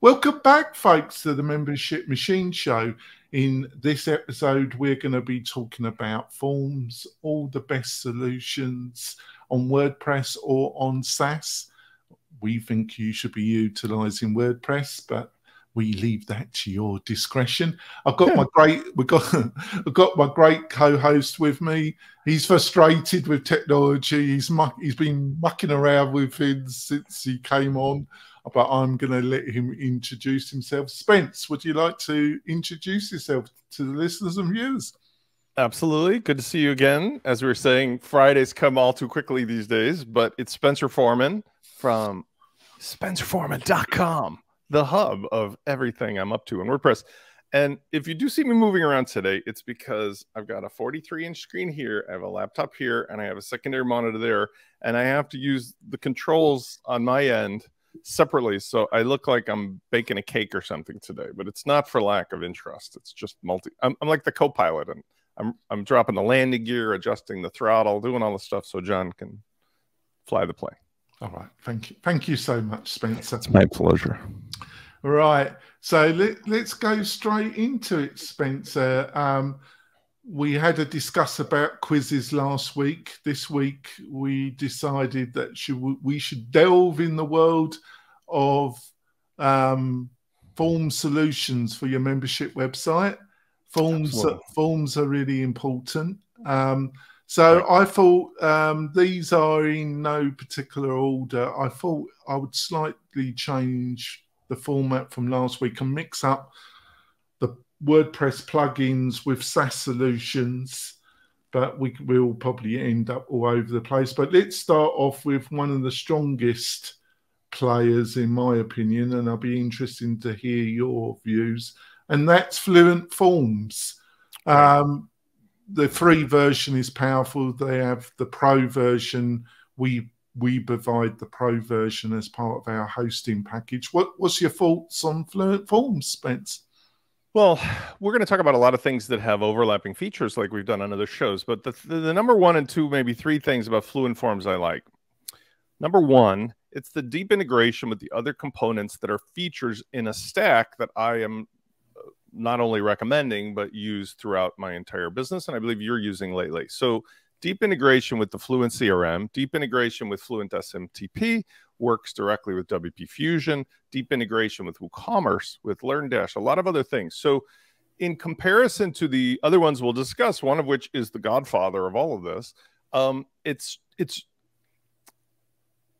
Welcome back, folks, to the Membership Machine Show. In this episode, we're going to be talking about forms, all the best solutions on WordPress or on SaaS. We think you should be utilizing WordPress, but we leave that to your discretion. I've got my great co-host with me. He's frustrated with technology. He's been mucking around with it since he came on, but I'm going to let him introduce himself. Spence, would you like to introduce yourself to the listeners and viewers? Absolutely. Good to see you again. As we were saying, Fridays come all too quickly these days, but it's Spencer Foreman from SpencerForeman.com, the hub of everything I'm up to in WordPress. And if you do see me moving around today, it's because I've got a 43-inch screen here, I have a laptop here, and I have a secondary monitor there, and I have to use the controls on my end separately, so I look like I'm baking a cake or something today, but it's not for lack of interest. It's just I'm like the co-pilot, and I'm dropping the landing gear, adjusting the throttle, doing all the stuff so John can fly the plane. All right, thank you so much, Spencer. It's my pleasure. All right, so let's go straight into it, Spencer. We had a discuss about quizzes last week. This week, we decided that we should delve in the world of form solutions for your membership website. Forms are really important. So I thought these are in no particular order. I thought I would slightly change the format from last week and mix up the WordPress plugins with SaaS solutions, but we'll probably end up all over the place. But let's start off with one of the strongest players, in my opinion, and I'll be interested to hear your views, and that's Fluent Forms. The free version is powerful. They have the pro version. We provide the pro version as part of our hosting package. What's your thoughts on Fluent Forms, Spence? Well, we're going to talk about a lot of things that have overlapping features like we've done on other shows, but the number one and two, maybe three things about Fluent Forms I like. Number one, it's the deep integration with the other components that are features in a stack that I am not only recommending, but use throughout my entire business, and I believe you're using lately. So deep integration with the Fluent CRM, deep integration with Fluent SMTP, works directly with WP Fusion, deep integration with WooCommerce, with LearnDash, a lot of other things. So in comparison to the other ones we'll discuss, one of which is the godfather of all of this,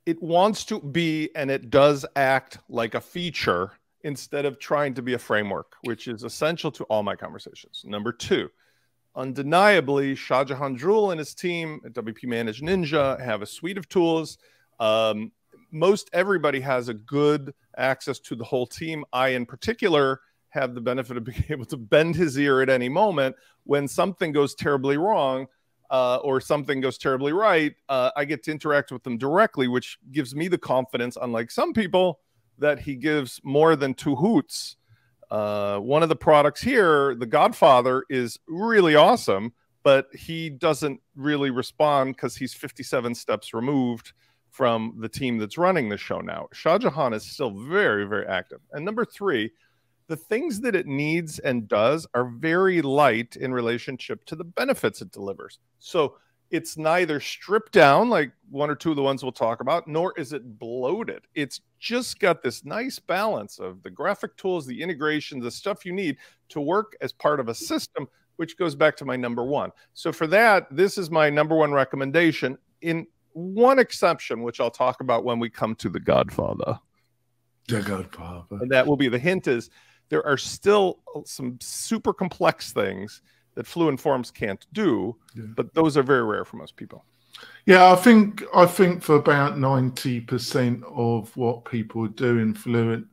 it wants to be, and it does act like a feature instead of trying to be a framework, which is essential to all my conversations. Number two, undeniably, Shah Jahan Jewel and his team at WP Managed Ninja have a suite of tools. Most everybody has a good access to the whole team. I, in particular, have the benefit of being able to bend his ear at any moment when something goes terribly wrong or something goes terribly right. I get to interact with them directly, which gives me the confidence, unlike some people, that he gives more than two hoots. One of the products here, the Godfather, is really awesome, but he doesn't really respond because he's 57 steps removed from the team that's running the show now. Shah Jahan is still very, very active. And number three, the things that it needs and does are very light in relationship to the benefits it delivers. So it's neither stripped down like one or two of the ones we'll talk about, nor is it bloated. It's just got this nice balance of the graphic tools, the integration, the stuff you need to work as part of a system, which goes back to my number one. So for that, this is my number one recommendation, in one exception, which I'll talk about when we come to the Godfather. The Godfather. And that will be the hint is there are still some super complex things that Fluent Forms can't do, but those are very rare for most people. Yeah, I think for about 90% of what people do in Fluent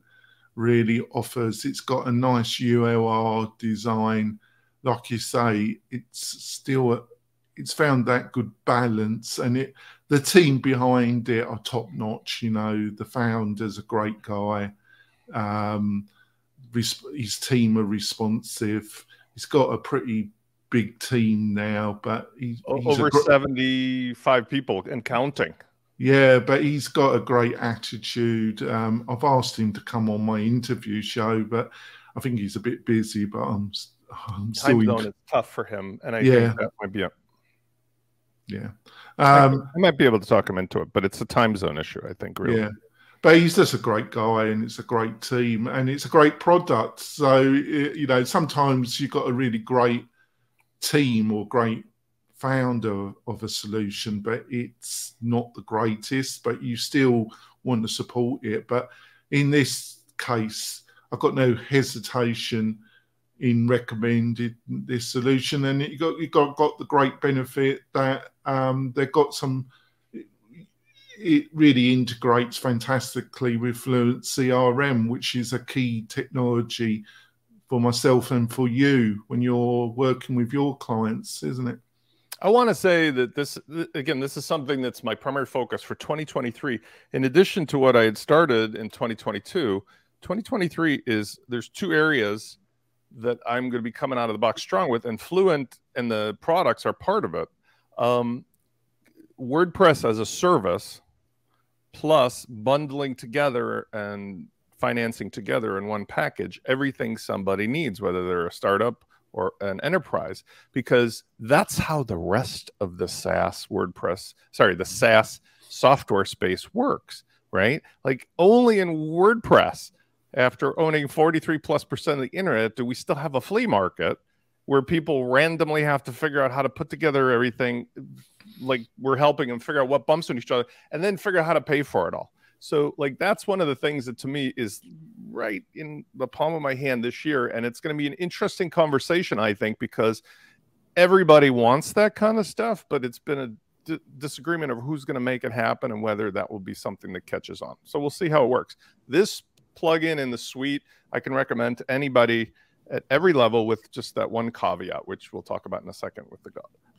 really offers. It's got a nice ULR design. Like you say, it's found that good balance, and the team behind it are top notch. You know, the founder's a great guy. His team are responsive. He's got a pretty big team now, but he's over 75 people and counting. Yeah, but he's got a great attitude. I've asked him to come on my interview show, but I think he's a bit busy. But I'm still time zone is tough for him, and I Yeah. think that might be yeah. I might be able to talk him into it, but it's a time zone issue, I think. Really. Yeah, but he's just a great guy, and it's a great team, and it's a great product. So you know, sometimes you've got a really great team or great founder of a solution, but it's not the greatest, but you still want to support it. But in this case, I've got no hesitation in recommending this solution, and you got the great benefit that they've got some. It really integrates fantastically with Fluent CRM, which is a key technology for myself and for you when you're working with your clients, isn't it? I want to say that this is something that's my primary focus for 2023. In addition to what I had started in 2022, 2023 there's two areas that I'm going to be coming out of the box strong with, and Fluent and the products are part of it. WordPress as a service, plus bundling together and financing together in one package everything somebody needs, whether they're a startup or an enterprise, because that's how the rest of the SaaS software space works, right? Like only in WordPress, after owning 43+% of the internet, do we still have a flea market where people randomly have to figure out how to put together everything, like we're helping them figure out what bumps on each other and then figure out how to pay for it all. So like that's one of the things that to me is right in the palm of my hand this year. And it's going to be an interesting conversation, I think, because everybody wants that kind of stuff, but it's been a disagreement of who's going to make it happen and whether that will be something that catches on. So we'll see how it works. This plugin in the suite, I can recommend to anybody at every level with just that one caveat, which we'll talk about in a second with the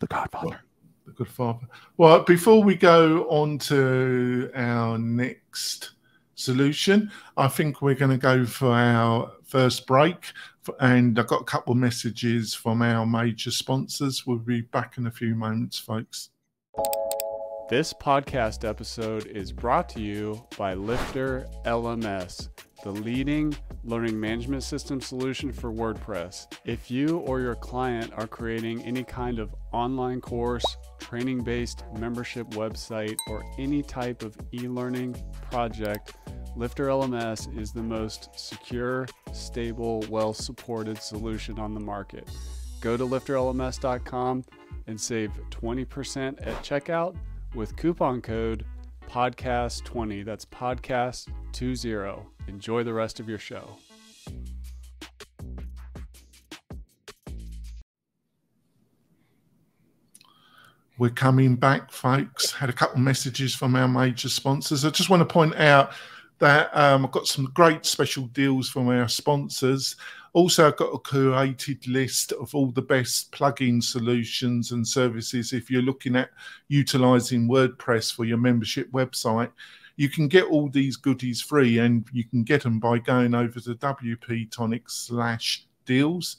Godfather. The good father. Well, before we go on to our next solution, I think we're going to go for our first break. And I've got a couple of messages from our major sponsors. We'll be back in a few moments, folks. This podcast episode is brought to you by Lifter LMS, the leading learning management system solution for WordPress. If you or your client are creating any kind of online course, training-based membership website, or any type of e-learning project, Lifter LMS is the most secure, stable, well-supported solution on the market. Go to lifterlms.com and save 20% at checkout with coupon code podcast20. That's podcast20. Enjoy the rest of your show. We're coming back, folks. Had a couple of messages from our major sponsors. I just want to point out that I've got some great special deals from our sponsors. Also, I've got a curated list of all the best plugin solutions and services. If you're looking at utilizing WordPress for your membership website, you can get all these goodies free, and you can get them by going over to WP-Tonic/deals,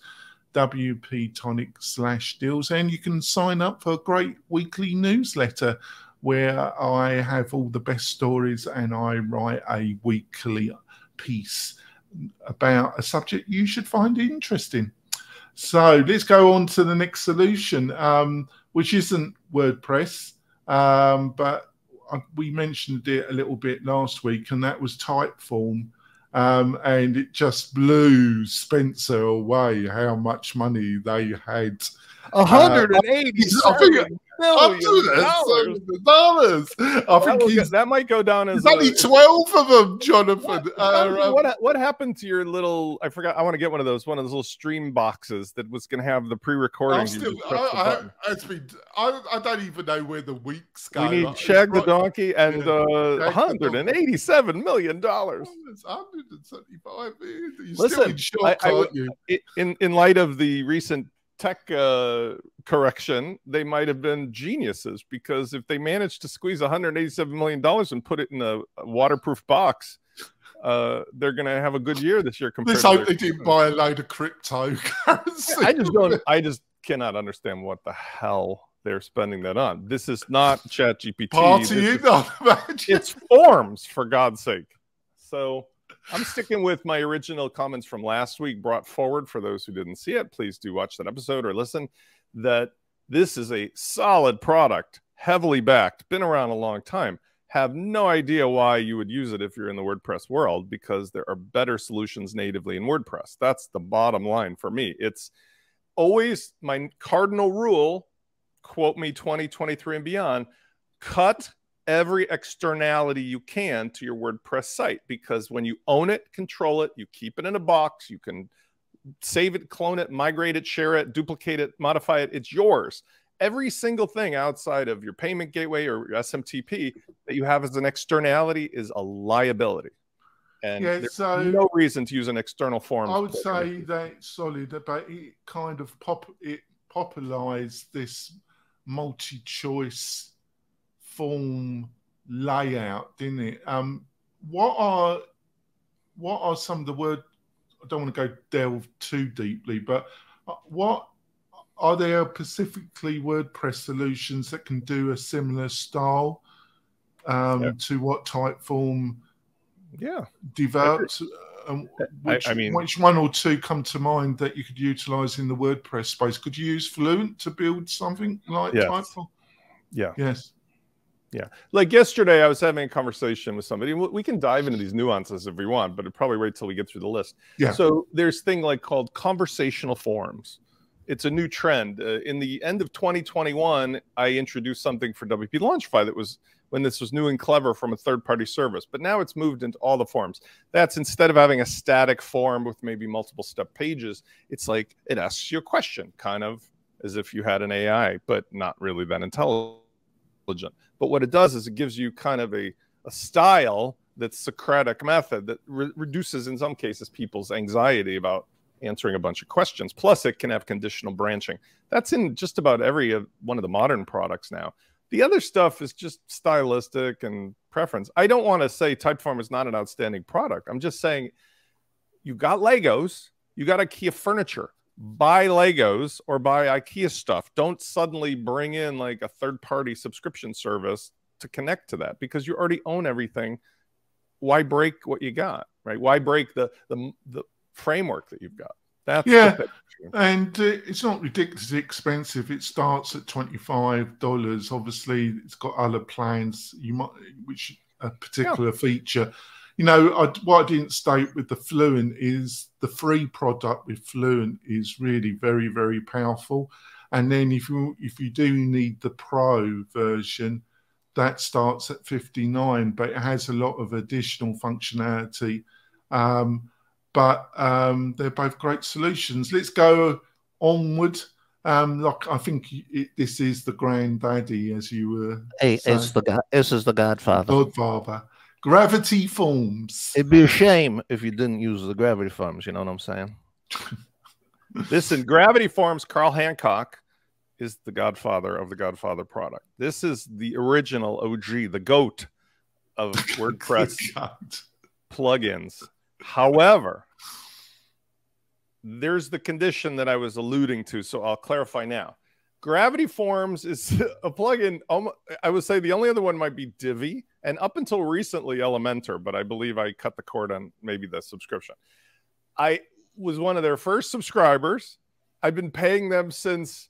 WP-Tonic/deals, and you can sign up for a great weekly newsletter where I have all the best stories and I write a weekly piece about a subject you should find interesting. So let's go on to the next solution, which isn't WordPress, but we mentioned it a little bit last week, and that was Typeform. And it just blew Spencer away how much money they had. $187 million. That might go down as only 12 of them, Jonathan. What happened to your little? I forgot. I want to get one of those little stream boxes that was going to have the pre-recording. I don't even know where the weeks go. We need Shag the Donkey and $187 million. It's 175 million. You're Listen, still in shock, aren't you? In light of the recent tech correction, they might have been geniuses, because if they managed to squeeze $187 million and put it in a waterproof box, they're going to have a good year this year. Let's hope they didn't buy a load of cryptocurrency. I just cannot understand what the hell they're spending that on. This is not ChatGPT. It's Forms, for God's sake. So I'm sticking with my original comments from last week brought forward. For those who didn't see it, please do watch that episode or listen. That this is a solid product, heavily backed, been around a long time. Have no idea why you would use it if you're in the WordPress world, because there are better solutions natively in WordPress. That's the bottom line for me. It's always my cardinal rule, quote me 2023 and beyond, cut every externality you can to your WordPress site, because when you own it, control it, you keep it in a box, you can save it, clone it, migrate it, share it, duplicate it, modify it, it's yours. Every single thing outside of your payment gateway or your SMTP that you have as an externality is a liability. And there's no reason to use an external form. I would say that's solid, but it kind of popularized this multi-choice form layout, didn't it? What are some of the word? I don't want to go delve too deeply, but what are there specifically WordPress solutions that can do a similar style to what Typeform developed? Which one or two come to mind that you could utilize in the WordPress space? Could you use Fluent to build something like Typeform? Yes. Yeah. Like yesterday, I was having a conversation with somebody. We can dive into these nuances if we want, but it'll probably wait till we get through the list. Yeah. So there's thing like called conversational forms. It's a new trend. In the end of 2021, I introduced something for WP Launchify that was when this was new and clever from a third-party service. But now it's moved into all the forms. That's instead of having a static form with maybe multiple step pages, it's like it asks you a question, kind of as if you had an AI, but not really that intelligent. But what it does is it gives you kind of a style that's Socratic method that reduces, in some cases, people's anxiety about answering a bunch of questions. Plus, it can have conditional branching. That's in just about every one of the modern products now. The other stuff is just stylistic and preference. I don't want to say Typeform is not an outstanding product. I'm just saying you got Legos, you got IKEA furniture. Buy Legos or buy IKEA stuff. Don't suddenly bring in like a third-party subscription service to connect to that, because you already own everything. Why break what you got, right? Why break the framework that you've got? That's and it's not ridiculously expensive. It starts at $25. Obviously, it's got other plans which a particular feature. You know, what I didn't state with the Fluent is the free product with Fluent is really very, very powerful. And then if you do need the Pro version, that starts at $59, but it has a lot of additional functionality. But they're both great solutions. Let's go onward. Like I think this is the granddaddy, as you were saying. This is the Godfather. Godfather. Gravity Forms. It'd be a shame if you didn't use the Gravity Forms. You know what I'm saying? Listen, Gravity Forms, Carl Hancock is the godfather of the Godfather product. This is the original OG, the GOAT of WordPress plugins. However, there's the condition that I was alluding to, so I'll clarify now. Gravity Forms is a plugin. I would say the only other one might be Divi, and up until recently Elementor, but I believe I cut the cord on maybe the subscription. I was one of their first subscribers. I've been paying them since,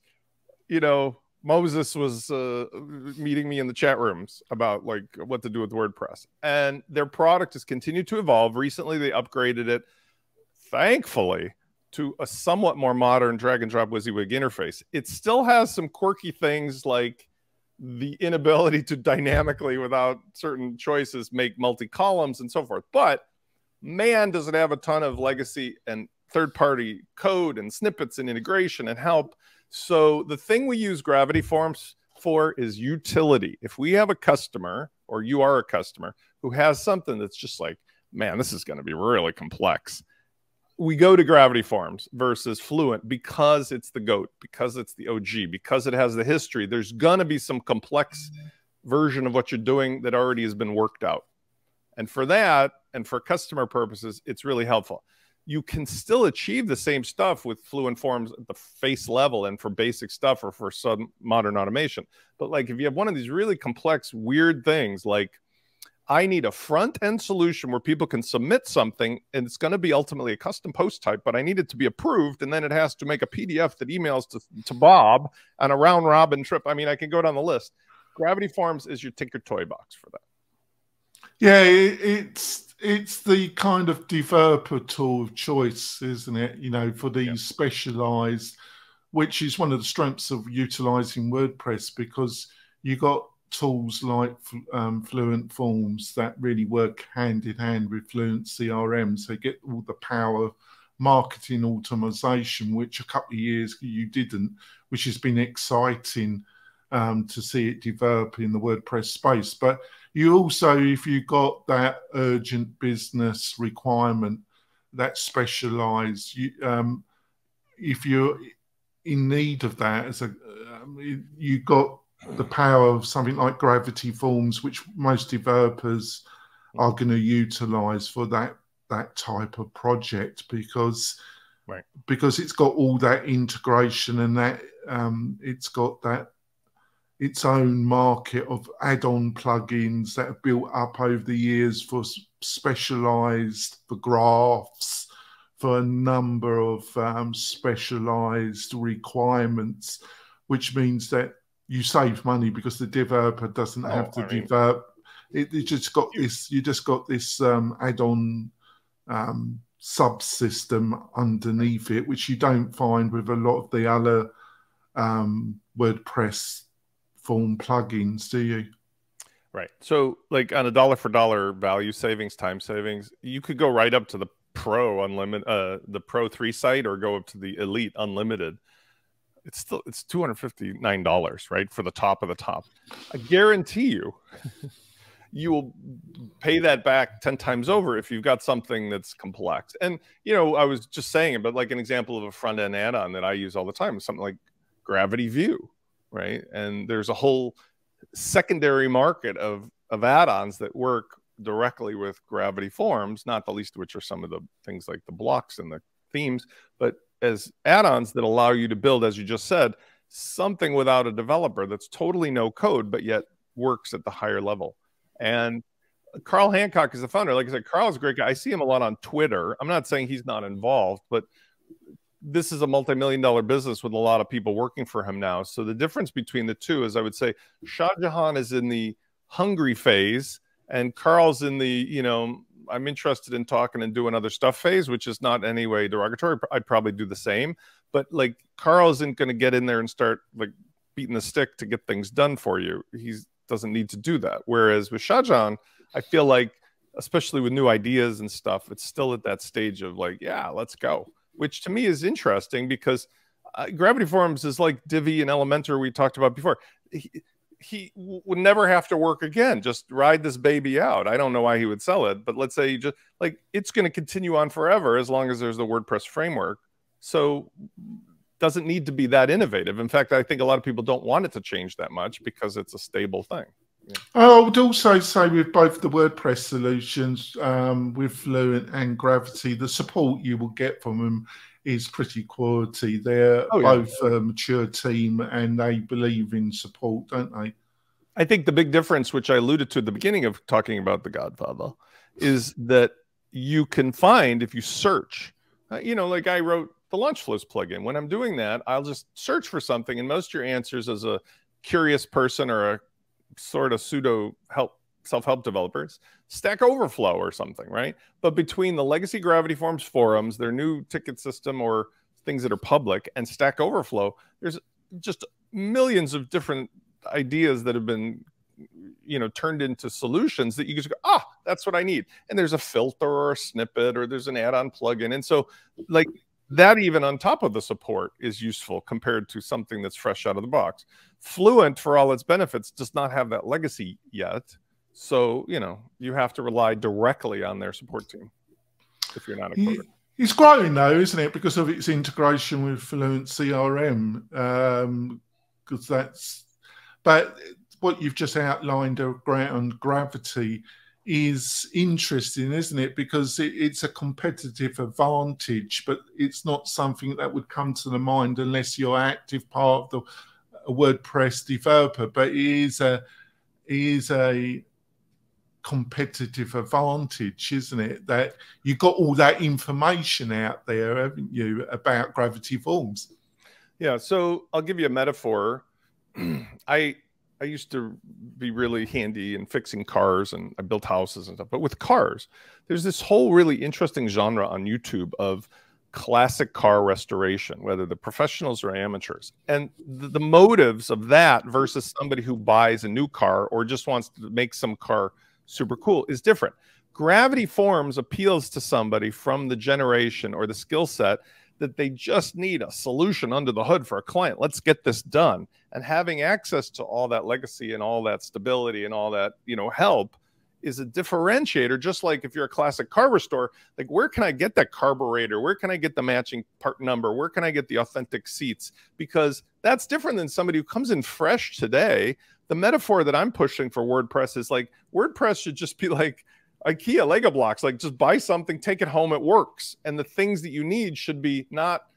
you know, Moses was meeting me in the chat rooms about like what to do with WordPress, and their product has continued to evolve. Recently, they upgraded it, thankfully, to a somewhat more modern drag and drop WYSIWYG interface. It still has some quirky things like the inability to dynamically, without certain choices, make multi-columns and so forth. But man, does it have a ton of legacy and third-party code and snippets and integration and help. So the thing we use Gravity Forms for is utility. If we have a customer, or you are a customer, who has something that's just like, man, this is going to be really complex, we go to Gravity Forms versus Fluent because it's the GOAT, because it's the OG, because it has the history. There's going to be some complex version of what you're doing that already has been worked out. And for that, and for customer purposes, it's really helpful. you can still achieve the same stuff with Fluent Forms at the face level and for basic stuff or for some modern automation. But like if you have one of these really complex, weird things, like I need a front-end solution where people can submit something and it's going to be ultimately a custom post type, but I need it to be approved, and then it has to make a PDF that emails to Bob on a round-robin trip. I mean, I can go down the list. Gravity Forms is your Tinker Toy box for that. Yeah, it's the kind of developer tool of choice, isn't it? You know, for these specialized, which is one of the strengths of utilizing WordPress, because you got tools like Fluent Forms that really work hand in hand with Fluent CRM. So you get all the power of marketing automation, which a couple of years you didn't, which has been exciting to see it develop in the WordPress space. But you also, if you got that urgent business requirement, that specialized, if you're in need of that, as you got the power of something like Gravity Forms, which most developers are going to utilize for that type of project, because it's got all that integration, and that it's got that its own market of add-on plugins that have built up over the years for specialized, for graphs, for a number of specialized requirements, which means that you save money because the developer doesn't have to develop. It just got this. You just got this add-on subsystem underneath it, which you don't find with a lot of the other WordPress form plugins, do you? Right. So, like on a dollar for dollar value savings, time savings, you could go right up to the Pro Unlimited, the Pro 3 site, or go up to the Elite Unlimited. It's $259, right, for the top of the top. I guarantee you, you will pay that back 10 times over if you've got something that's complex. And you know, I was just saying it, but like an example of a front end add-on that I use all the time is something like Gravity View, right? And there's a whole secondary market of add-ons that work directly with Gravity Forms, not the least of which are some of the things like the blocks and the themes, but as add-ons that allow you to build, as you just said, something without a developer that's totally no code, but yet works at the higher level. And Carl Hancock is the founder. Like I said, Carl's a great guy. I see him a lot on Twitter. I'm not saying he's not involved, but this is a multi-million-dollar business with a lot of people working for him now. So the difference between the two is, I would say Shah Jahan is in the hungry phase, and Carl's in the, you know, I'm interested in talking and doing other stuff phase, which is not any way derogatory. I'd probably do the same. But like Carl isn't going to get in there and start like beating the stick to get things done for you. He doesn't need to do that. Whereas with Shah Jahan, I feel like, especially with new ideas and stuff, it's still at that stage of like, yeah, let's go. Which to me is interesting, because Gravity Forms is like Divi and Elementor we talked about before. He would never have to work again. Just ride this baby out. I don't know why he would sell it, but let's say you just like, it's going to continue on forever as long as there's the WordPress framework. So doesn't need to be that innovative. In fact, I think a lot of people don't want it to change that much because it's a stable thing. Yeah. I would also say with both the WordPress solutions, with Fluent and Gravity, the support you will get from them is pretty quality. They're both a mature team, and they believe in support, don't they? I think the big difference, which I alluded to at the beginning of talking about The Godfather, is that you can find, if you search, you know, like I wrote the Launch Flows plugin. When I'm doing that, I'll just search for something, and most of your answers as a curious person or a sort of pseudo self-help developers, Stack Overflow or something, right? But between the legacy Gravity Forms forums, their new ticket system or things that are public, and Stack Overflow, there's just millions of different ideas that have been, you know, turned into solutions that you just go, that's what I need. And there's a filter or a snippet, or there's an add-on plugin. And so like that, even on top of the support, is useful compared to something that's fresh out of the box. Fluent, for all its benefits, does not have that legacy yet. So, you know, you have to rely directly on their support team if you're not a coder. It's growing though, isn't it? Because of its integration with Fluent CRM. But what you've just outlined around Gravity is interesting, isn't it? Because it's a competitive advantage, but it's not something that would come to the mind unless you're active part of the WordPress developer. But it is a competitive advantage, isn't it? That you've got all that information out there, haven't you, about Gravity Forms? Yeah. So I'll give you a metaphor. I used to be really handy in fixing cars, and I built houses and stuff. But with cars, there's this whole really interesting genre on YouTube of classic car restoration, whether the professionals or amateurs. And the motives of that versus somebody who buys a new car or just wants to make some car super cool is different. Gravity Forms appeals to somebody from the generation or the skill set that they just need a solution under the hood for a client. Let's get this done. And having access to all that legacy and all that stability and all that, you know, help is a differentiator. Just like if you're a classic car restorer, like, where can I get that carburetor? Where can I get the matching part number? Where can I get the authentic seats? Because that's different than somebody who comes in fresh today. The metaphor that I'm pushing for WordPress is like, WordPress should just be like IKEA Lego blocks. Like, just buy something, take it home, it works. And the things that you need should be not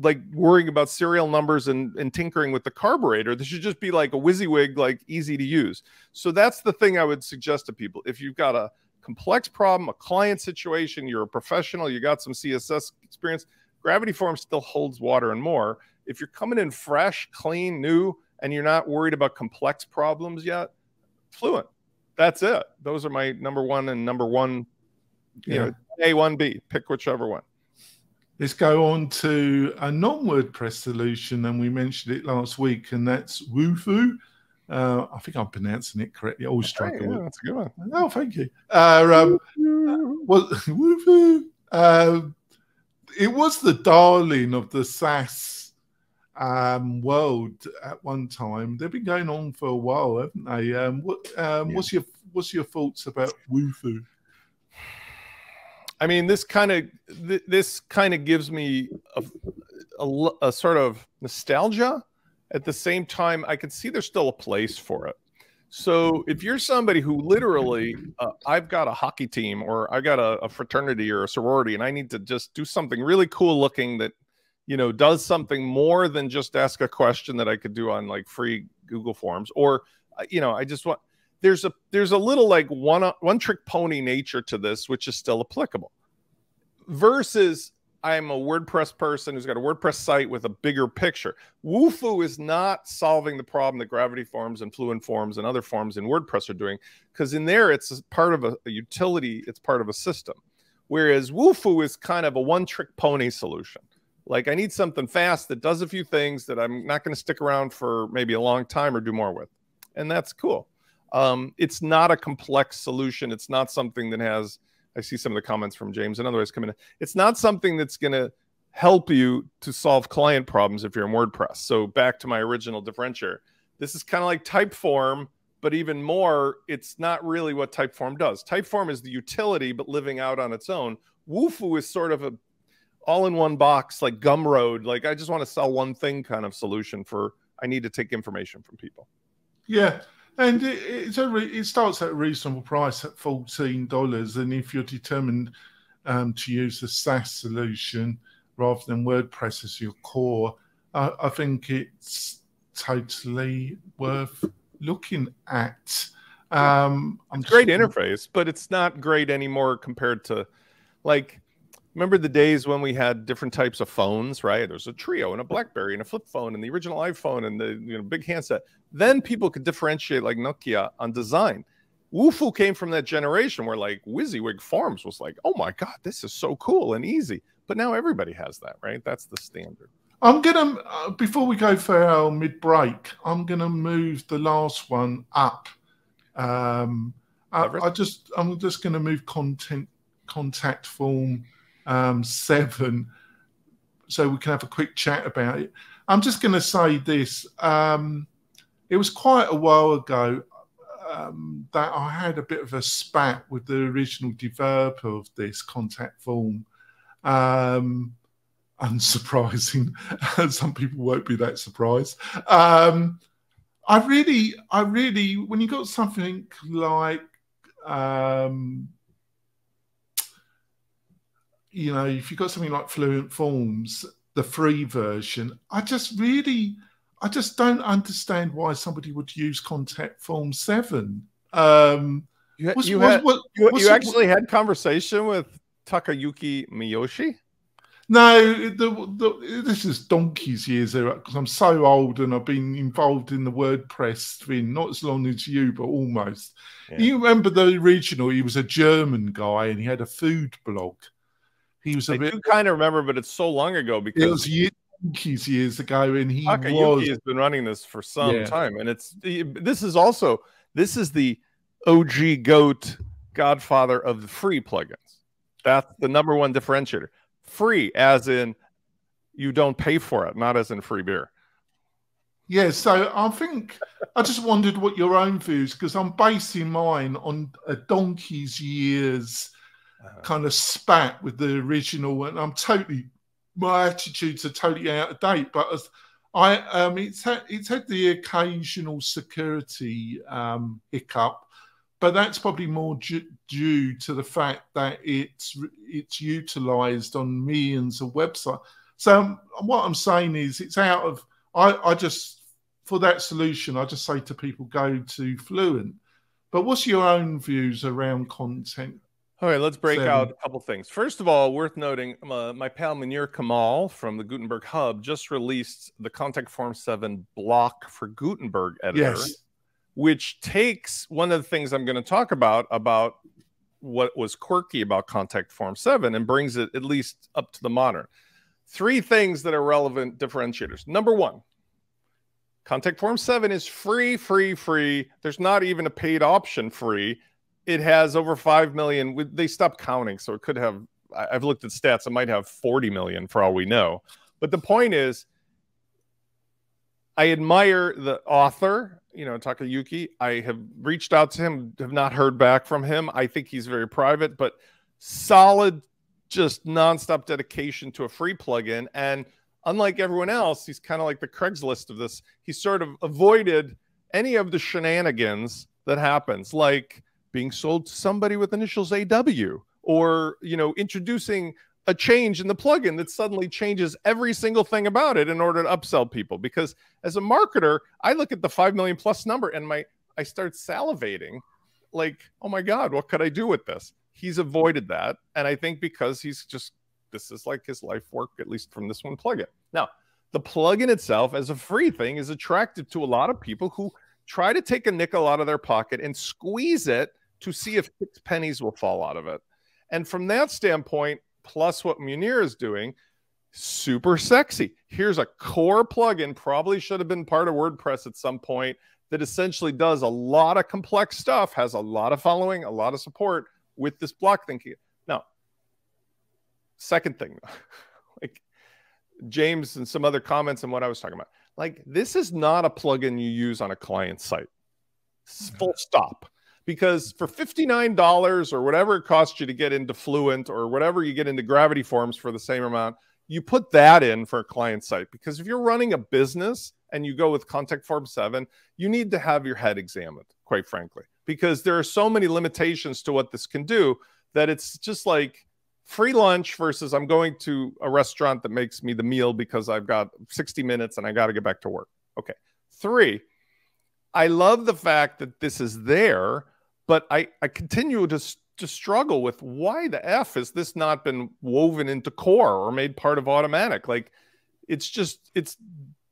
like worrying about serial numbers and tinkering with the carburetor. This should just be like a WYSIWYG, like easy to use. So that's the thing I would suggest to people. If you've got a complex problem, a client situation, you're a professional, you got some CSS experience, Gravity Forms still holds water and more. If you're coming in fresh, clean, new, and you're not worried about complex problems yet, Fluent. That's it. Those are my number one and number one, you know, A, 1B. Pick whichever one. Let's go on to a non-WordPress solution, and we mentioned it last week, and that's Wufoo. I think I'm pronouncing it correctly. I always struggle with it. That's a good one. Oh, thank you. Well, Wufoo. It was the darling of the SaaS world at one time. They've been going on for a while, haven't they? What's your thoughts about Wufoo? I mean, this kind of gives me a sort of nostalgia. At the same time, I can see there's still a place for it. So if you're somebody who literally, I've got a hockey team, or I got a fraternity or a sorority, and I need to just do something really cool looking that, you know, does something more than just ask a question that I could do on like free Google Forms, or, you know, I just want, there's a little like one trick pony nature to this, which is still applicable. Versus I'm a WordPress person who's got a WordPress site with a bigger picture. Wufoo is not solving the problem that Gravity Forms and Fluent Forms and other forms in WordPress are doing, because in there it's part of a utility, it's part of a system. Whereas Wufoo is kind of a one-trick pony solution. Like, I need something fast that does a few things that I'm not going to stick around for maybe a long time or do more with. And that's cool. It's not a complex solution. It's not something that has, I see some of the comments from James and otherwise coming in. It's not something that's going to help you to solve client problems if you're in WordPress. So back to my original differentiator, this is kind of like Typeform, but even more, it's not really what Typeform does. Typeform is the utility, but living out on its own. Wufoo is sort of a all-in-one box, like Gumroad. Like, I just want to sell one thing kind of solution for, I need to take information from people. Yeah. And it starts at a reasonable price at $14. And if you're determined to use a SaaS solution rather than WordPress as your core, I think it's totally worth looking at. It's a great interface, but it's not great anymore compared to, like, remember the days when we had different types of phones, right? There was a Trio and a BlackBerry and a flip phone and the original iPhone and the big handset. Then people could differentiate like Nokia on design. Wufoo came from that generation where like WYSIWYG Forms was like, oh my God, this is so cool and easy. But now everybody has that, right? That's the standard. I'm going to, before we go for our mid-break, I'm going to move the last one up. I'm just going to move contact form 7 so we can have a quick chat about it. I'm just going to say this. It was quite a while ago that I had a bit of a spat with the original developer of this contact form. Unsurprising. Some people won't be that surprised. I really, when you got something like you know, if you've got something like Fluent Forms, the free version, I just don't understand why somebody would use Contact Form 7. You actually had conversation with Takayuki Miyoshi? No, this is donkey's years ago, because I'm so old and I've been involved in the WordPress thing, not as long as you, but almost. Yeah. You remember the original? He was a German guy and he had a food blog. He was I do kind of remember, but it's so long ago because it was donkey's years ago, and Takayuki has been running this for some time, and this is the OG GOAT godfather of the free plugins. That's the number one differentiator. Free, as in you don't pay for it, not as in free beer. Yeah, so I think I just wondered what your own views, because I'm basing mine on a donkey's years kind of spat with the original, and my attitudes are totally out of date. But as it's had the occasional security hiccup, but that's probably more due to the fact that it's utilized on millions of websites. So what I'm saying is, it's out of. I just, for that solution, I just say to people, go to Fluent. But what's your own views around content? All right, let's break out a couple things. First of all, worth noting, my pal Munir Kamal from the Gutenberg Hub just released the Contact Form 7 block for Gutenberg editor, which takes one of the things I'm going to talk about what was quirky about Contact Form 7 and brings it at least up to the modern. 3 things that are relevant differentiators. Number 1, Contact Form 7 is free. There's not even a paid option free. It has over 5 million. They stopped counting, so it could have, I've looked at stats, it might have 40 million for all we know. But the point is, I admire the author, Takayuki. I have reached out to him, have not heard back from him. I think he's very private, but solid, just nonstop dedication to a free plugin. And unlike everyone else, he's kind of like the Craigslist of this. He sort of avoided any of the shenanigans that happens, like being sold to somebody with initials AW, or, introducing a change in the plugin that suddenly changes every single thing about it in order to upsell people. Because as a marketer, I look at the 5 million plus number and I start salivating, like, oh my God, what could I do with this? He's avoided that. And I think because this is like his life work, at least from this one plugin. Now, the plugin itself as a free thing is attractive to a lot of people who try to take a nickel out of their pocket and squeeze it to see if 6 pennies will fall out of it. And from that standpoint, plus what Munir is doing, super sexy. Here's a core plugin, probably should have been part of WordPress at some point, that essentially does a lot of complex stuff, has a lot of following, a lot of support with this block thinking. Now, second thing, like James and some other comments and what I was talking about, like, this is not a plugin you use on a client site. Full stop. Because for $59 or whatever it costs you to get into Fluent, or whatever you get into Gravity Forms for the same amount, you put that in for a client site. Because if you're running a business and you go with Contact Form 7, you need to have your head examined, quite frankly. Because there are so many limitations to what this can do that it's just like free lunch versus I'm going to a restaurant that makes me the meal because I've got 60 minutes and I got to get back to work. Okay. 3, I love the fact that this is there, but I continue to struggle with why the F has this not been woven into core or made part of automatic? Like, it's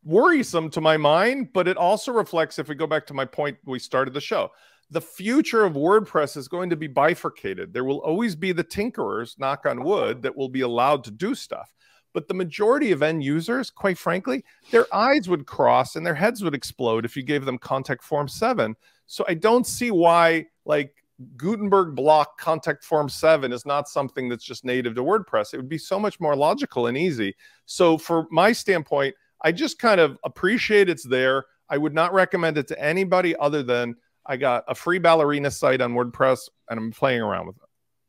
worrisome to my mind, but it also reflects, if we go back to my point we started the show, the future of WordPress is going to be bifurcated. There will always be the tinkerers, knock on wood, that will be allowed to do stuff. But the majority of end users, quite frankly, their eyes would cross and their heads would explode if you gave them Contact Form 7. So I don't see why, like, Gutenberg block Contact Form 7 is not something that's just native to WordPress. It would be so much more logical and easy. So for my standpoint, I just kind of appreciate it's there. I would not recommend it to anybody other than I got a free ballerina site on WordPress and I'm playing around with it.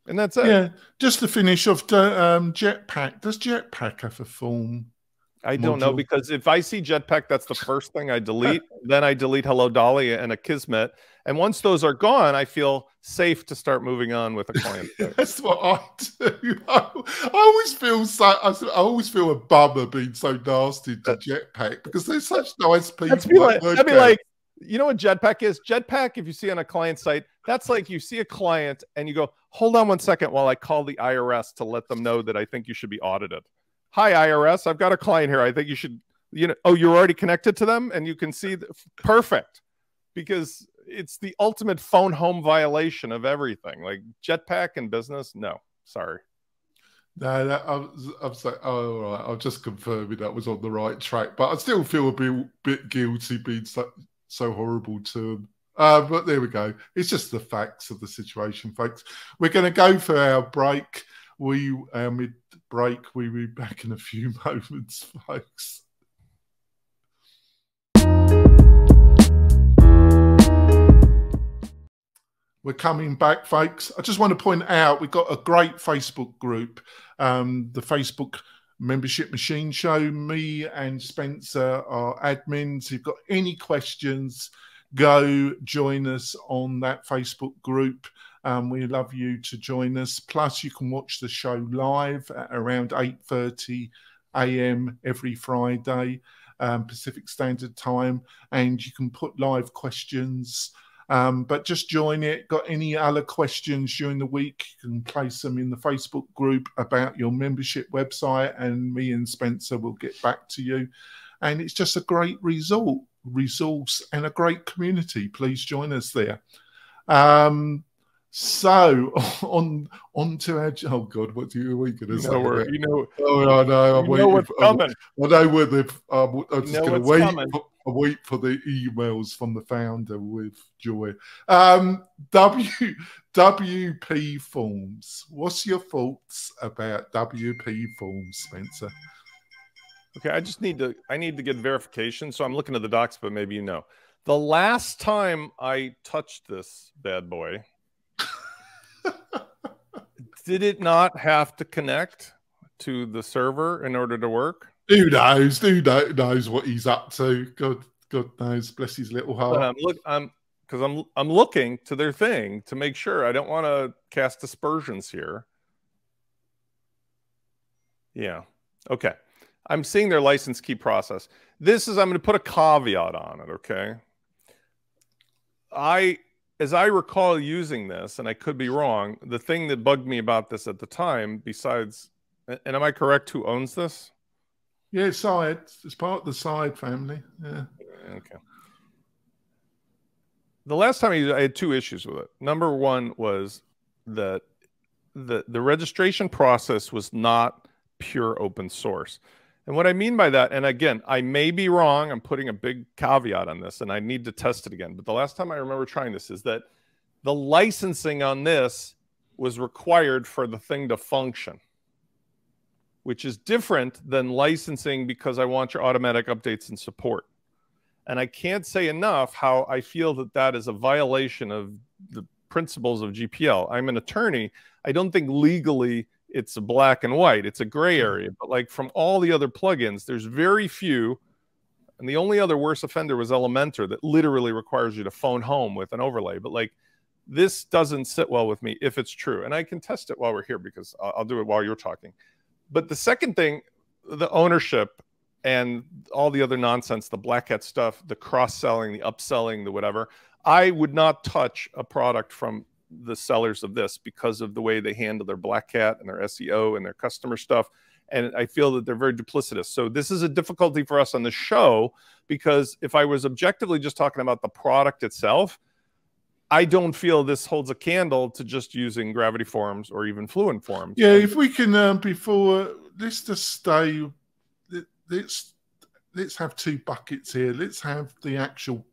And that's it. Yeah, just to finish off, Jetpack. Does Jetpack have a form? I don't know, because if I see Jetpack, that's the first thing I delete. Then I delete Hello Dolly and Akismet. And once those are gone, I feel safe to start moving on with a client. That's what I do. I always feel I always feel a bummer being so nasty to Jetpack because they're such nice people. That'd be like, you know what Jetpack is? Jetpack, if you see on a client site, that's like you see a client and you go, hold on one second while I call the IRS to let them know that I think you should be audited. Hi, IRS, I've got a client here. I think you should, oh, you're already connected to them and you can see, perfect. Because it's the ultimate phone home violation of everything. Like Jetpack and business, no, sorry. No, I'm saying, oh, all right. I'll just confirm that was on the right track, but I still feel a bit guilty being so horrible to them. But there we go. It's just the facts of the situation, folks. We're going to go for our break. Mid-break, we'll be back in a few moments, folks. We're coming back, folks. I just want to point out we've got a great Facebook group, the Facebook Membership Machine Show. Me and Spencer are admins. If you've got any questions, go join us on that Facebook group. We'd love you to join us. Plus, you can watch the show live at around 8:30 a.m. every Friday, Pacific Standard Time, and you can put live questions. But just join it. Got any other questions during the week, you can place them in the Facebook group about your membership website, and me and Spencer will get back to you. And it's just a great resource and a great community. Please join us there. So on to our, oh God, what are we going to say? Oh, I know. I'm waiting. What's coming. I know where I'm just going to wait. I wait for the emails from the founder with joy. WP Forms. What's your thoughts about WP Forms, Spencer? Okay, I need to get verification, so I'm looking at the docs, but maybe you know. The last time I touched this bad boy, did it not have to connect to the server in order to work? Who knows? Who knows what he's up to? God knows. Bless his little heart. Because I'm looking to their thing to make sure. I don't want to cast aspersions here. Yeah. Okay. I'm seeing their license key process. I'm going to put a caveat on it. Okay. As I recall using this, and I could be wrong, the thing that bugged me about this at the time, besides, and am I correct? Who owns this? Yeah, Side. It's part of the Side family. Yeah. Okay. The last time I had two issues with it. Number one was that the registration process was not pure open source. And what I mean by that, and again, I may be wrong. I'm putting a big caveat on this, and I need to test it again. But the last time I remember trying this is that the licensing on this was required for the thing to function, which is different than licensing because I want your automatic updates and support. And I can't say enough how I feel that that is a violation of the principles of GPL. I'm an attorney. I don't think legally it's a black and white. It's a gray area. But like from all the other plugins, there's very few. And the only other worse offender was Elementor that literally requires you to phone home with an overlay. But like this doesn't sit well with me if it's true. And I can test it while we're here because I'll do it while you're talking. But the second thing, the ownership and all the other nonsense, the black hat stuff, the cross-selling, the upselling, the whatever, I would not touch a product from the sellers of this because of the way they handle their black hat and their SEO and their customer stuff. And I feel that they're very duplicitous. So this is a difficulty for us on the show because if I was objectively just talking about the product itself, I don't feel this holds a candle to just using Gravity Forms or even Fluent Forms. Yeah, if we can, before, let's just stay, let's have two buckets here. Let's have the actual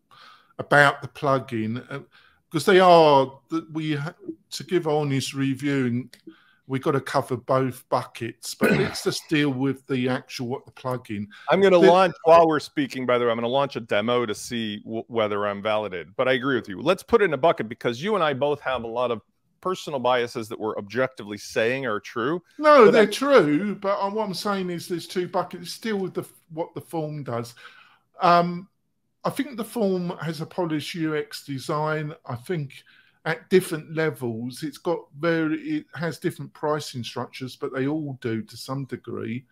about the plugin. Because they are, to give honest review, we've got to cover both buckets. But let's just deal with the actual, what the plugin. I'm going to launch, while we're speaking, by the way, I'm going to launch a demo to see whether I'm validated. But I agree with you. Let's put it in a bucket because you and I both have a lot of personal biases that we're objectively saying are true. No, they're true. But what I'm saying is there's two buckets. Still with what the form does. I think the form has a polished UX design. I think, at different levels. It has different pricing structures, but they all do to some degree.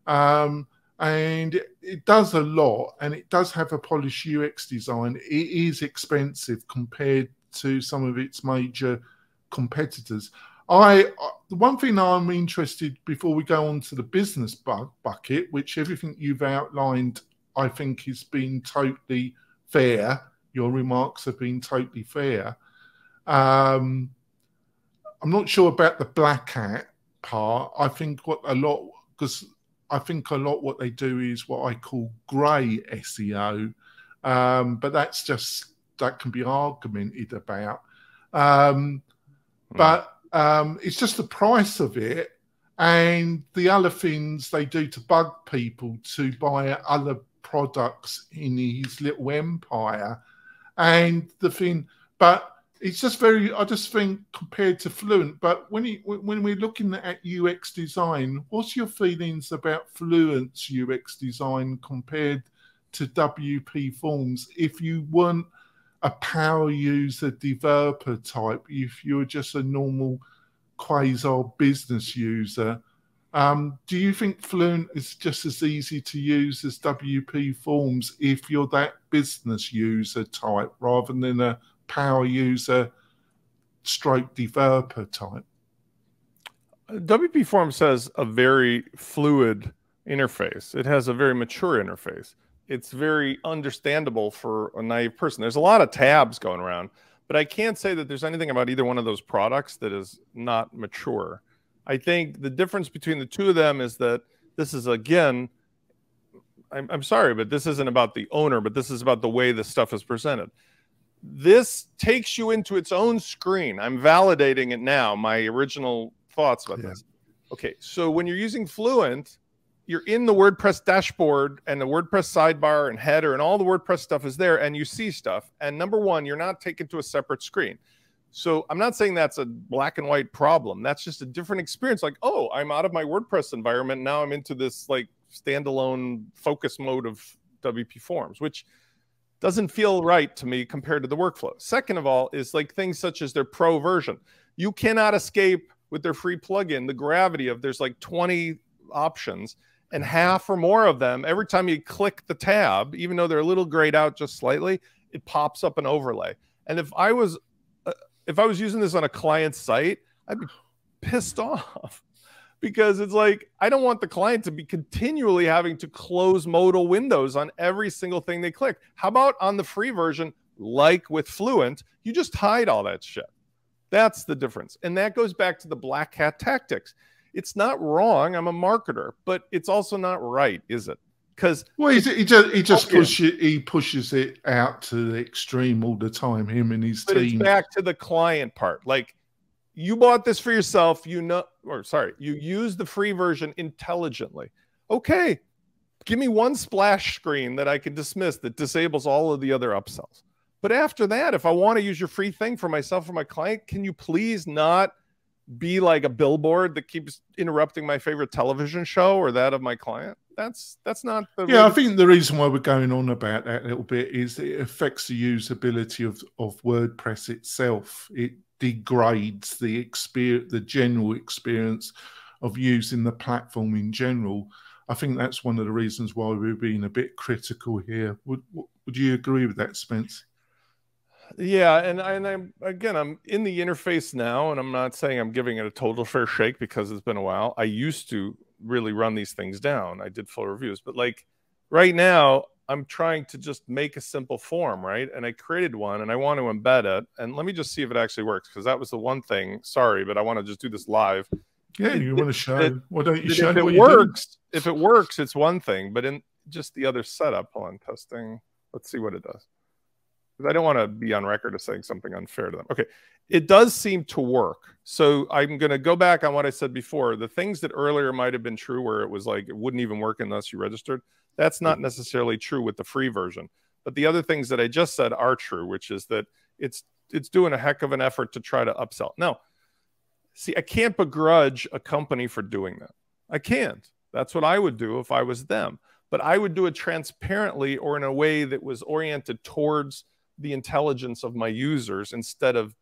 And it does a lot, and it does have a polished UX design. It is expensive compared to some of its major competitors. The one thing I'm interested, before we go on to the business bucket, which everything you've outlined, I think, has been totally fair. Your remarks have been totally fair. I'm not sure about the black hat part. I think what what they do is what I call grey SEO, but that can be argumented about. But it's just the price of it and the other things they do to bug people to buy other products in his little empire. And but it's just I just think compared to Fluent, but when we're looking at UX design, what's your feelings about Fluent's UX design compared to WP-Forms? If you weren't a power user developer type, if you're just a normal quasi business user, do you think Fluent is just as easy to use as WP-Forms if you're that business user type rather than a power user stroke developer type? WP-Forms has a very fluid interface. It has a very mature interface. It's very understandable for a naive person. There's a lot of tabs going around, but I can't say that there's anything about either one of those products that is not mature. I think the difference between the two of them is that this is, again, I'm sorry, but this isn't about the owner, but this is about the way the stuff is presented. This takes you into its own screen. I'm validating it now, my original thoughts about this. Okay, so when you're using Fluent, you're in the WordPress dashboard and the WordPress sidebar and header and all the WordPress stuff is there and you see stuff. And number one, you're not taken to a separate screen. So I'm not saying that's a black and white problem. That's just a different experience. Like, oh, I'm out of my WordPress environment. Now I'm into this like standalone focus mode of WP-Forms, which doesn't feel right to me compared to the workflow. Second of all is like things such as their pro version. You cannot escape with their free plugin the gravity of there's like 20 options and half or more of them, every time you click the tab, even though they're a little grayed out just slightly, it pops up an overlay. And if I was using this on a client site, I'd be pissed off because it's like, I don't want the client to be continually having to close modal windows on every single thing they click. How about on the free version, like with Fluent, you just hide all that shit. That's the difference. And that goes back to the black hat tactics. It's not wrong. I'm a marketer, but it's also not right, is it? Because he pushes it out to the extreme all the time. Him and his team. It's back to the client part. Like, you bought this for yourself. You use the free version intelligently. Okay, give me one splash screen that I can dismiss that disables all of the other upsells. But after that, if I want to use your free thing for myself or my client, can you please not be like a billboard that keeps interrupting my favorite television show or that of my client? That's not the I think the reason why we're going on about that a little bit is it affects the usability of WordPress itself. It degrades the general experience of using the platform in general. I think that's one of the reasons why we're being a bit critical here. Would you agree with that, Spence? Yeah, and I'm in the interface now, and I'm not saying I'm giving it a total fair shake because it's been a while. I used to really run these things down. I did full reviews, but like right now, I'm trying to just make a simple form, right? And I created one, and I want to embed it. And let me just see if it actually works, because that was the one thing. Sorry, but I want to just do this live. Yeah, you want to show? Why don't you show? If it works, it's one thing. But in just the other setup, hold on, testing. Let's see what it does. Because I don't want to be on record as saying something unfair to them. Okay, it does seem to work. So I'm going to go back on what I said before. The things that earlier might have been true, where it was like it wouldn't even work unless you registered, that's not necessarily true with the free version. But the other things that I just said are true, which is that it's doing a heck of an effort to try to upsell. Now, see, I can't begrudge a company for doing that. I can't. That's what I would do if I was them. But I would do it transparently or in a way that was oriented towards the intelligence of my users instead of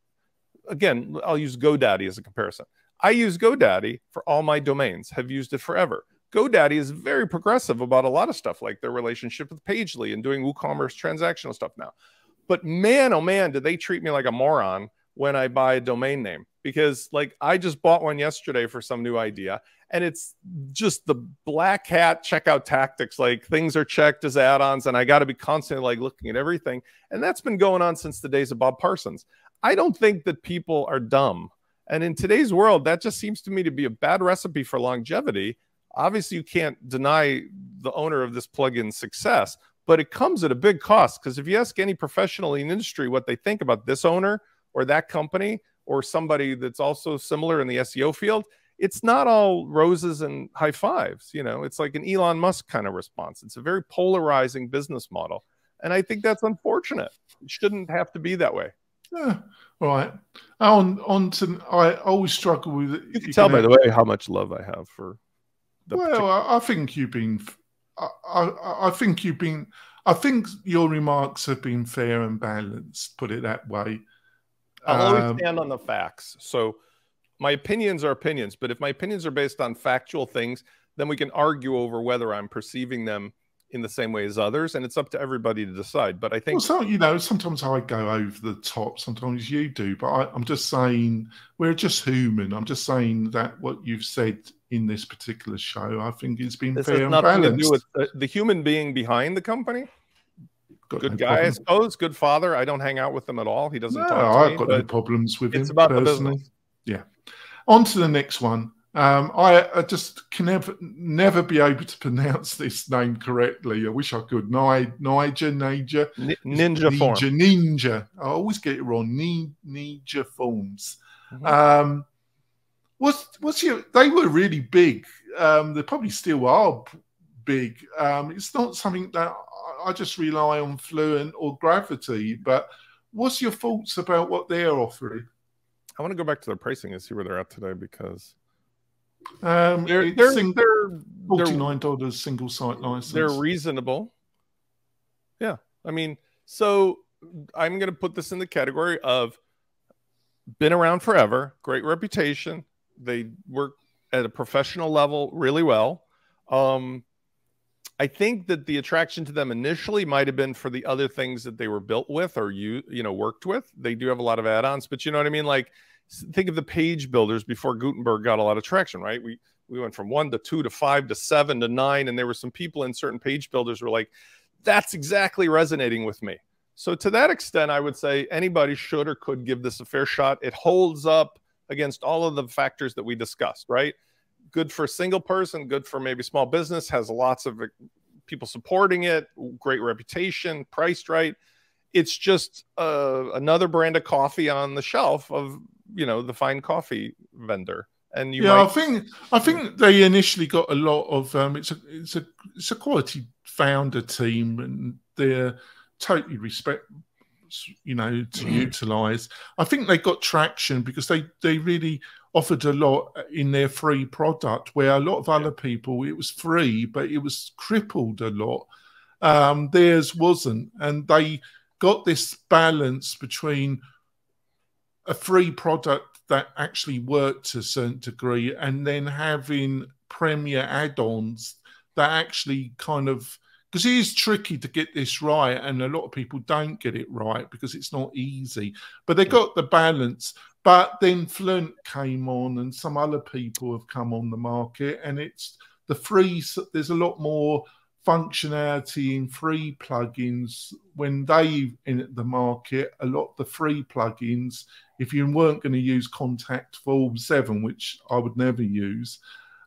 again, I'll use GoDaddy as a comparison. I use GoDaddy for all my domains, have used it forever. GoDaddy is very progressive about a lot of stuff, like their relationship with Pagely and doing WooCommerce transactional stuff now. But man, oh man, do they treat me like a moron when I buy a domain name. Because like I just bought one yesterday for some new idea, and it's just the black hat checkout tactics. Like things are checked as add-ons, and I got to be constantly like looking at everything. And that's been going on since the days of Bob Parsons. I don't think that people are dumb. And in today's world, that just seems to me to be a bad recipe for longevity. Obviously, you can't deny the owner of this plugin success, but it comes at a big cost. Because if you ask any professional in the industry what they think about this owner or that company or somebody that's also similar in the SEO field, it's not all roses and high fives. You know, it's like an Elon Musk kind of response. It's a very polarizing business model. And I think that's unfortunate. It shouldn't have to be that way. Yeah, right. On to, I always struggle with it. You can tell, by the way, how much love I have for the I think you've been, I think you've been, I think your remarks have been fair and balanced, put it that way. I'll always stand on the facts. So my opinions are opinions, but if my opinions are based on factual things, then we can argue over whether I'm perceiving them in the same way as others, and it's up to everybody to decide. But I think, well, so, you know, sometimes I go over the top, sometimes you do, but I'm just saying we're just human. I'm just saying that what you've said in this particular show, I think it's been fair and balanced. To do with the human being behind the company. Good guy, I suppose. Good father. I don't hang out with him at all. He doesn't talk to me. I've got no problems with him. It's about personally. the business. Yeah. On to the next one. I just can never be able to pronounce this name correctly. I wish I could. NinjaForms. Ninja. I always get it wrong. NinjaForms. Mm-hmm. What's your? They were really big. They probably still are big. It's not something that I just rely on Fluent or Gravity. But what's your thoughts about what they're offering? I want to go back to their pricing and see where they're at today, because they're $49 single site license. They're reasonable. Yeah, I mean, so I'm going to put this in the category of been around forever, great reputation. They work at a professional level really well. I think that the attraction to them initially might have been for the other things that they were built with or you know worked with. They do have a lot of add-ons, but you know what I mean? Like, think of the page builders before Gutenberg got a lot of traction, right? We went from 1 to 2 to 5 to 7 to 9, and there were some people in certain page builders who were like, that's exactly resonating with me. So to that extent, I would say anybody should or could give this a fair shot. It holds up against all of the factors that we discussed, right? Good for a single person, good for maybe small business, has lots of people supporting it, great reputation, priced right. It's just another brand of coffee on the shelf of, you know, the fine coffee vendor. And you I think they initially got a lot of it's a quality founder team, and they're totally you know, to utilize. I think they got traction because they really offered a lot in their free product, where a lot of other people, it was free, but it was crippled a lot. Theirs wasn't. And they got this balance between a free product that actually worked to a certain degree, and then having premier add-ons that actually kind of, because it is tricky to get this right, and a lot of people don't get it right because it's not easy. But they got the balance. But then Fluent came on, and some other people have come on the market, and it's the free. There's a lot more functionality in free plugins. When they in the market, a lot of the free plugins, if you weren't going to use Contact Form 7, which I would never use,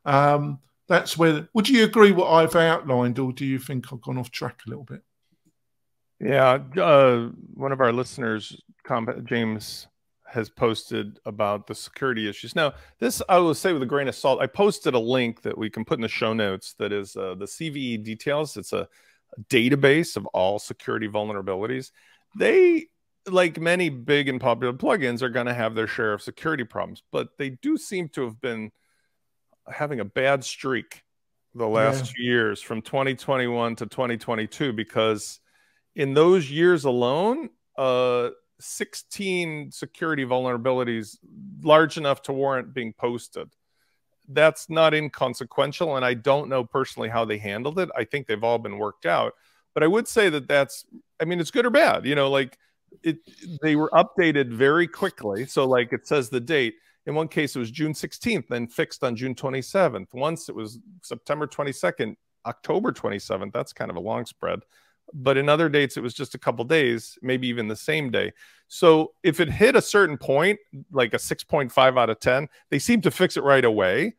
that's where. Would you agree what I've outlined, or do you think I've gone off track a little bit? Yeah, one of our listeners, James, has posted about the security issues. Now, this I will say with a grain of salt. I posted a link that we can put in the show notes that is the CVE details. It's a database of all security vulnerabilities. They, like many big and popular plugins, are going to have their share of security problems, but they do seem to have been having a bad streak the last 2 years, from 2021 to 2022, because in those years alone, 16 security vulnerabilities large enough to warrant being posted. That's not inconsequential, and I don't know personally how they handled it. I think they've all been worked out, but I would say that that's, I mean, it's good or bad, you know, like they were updated very quickly. So like it says the date. In one case, it was June 16th, then fixed on June 27th. Once it was September 22nd, October 27th. That's kind of a long spread. But in other dates, it was just a couple days, maybe even the same day. So if it hit a certain point, like a 6.5 out of 10, they seem to fix it right away.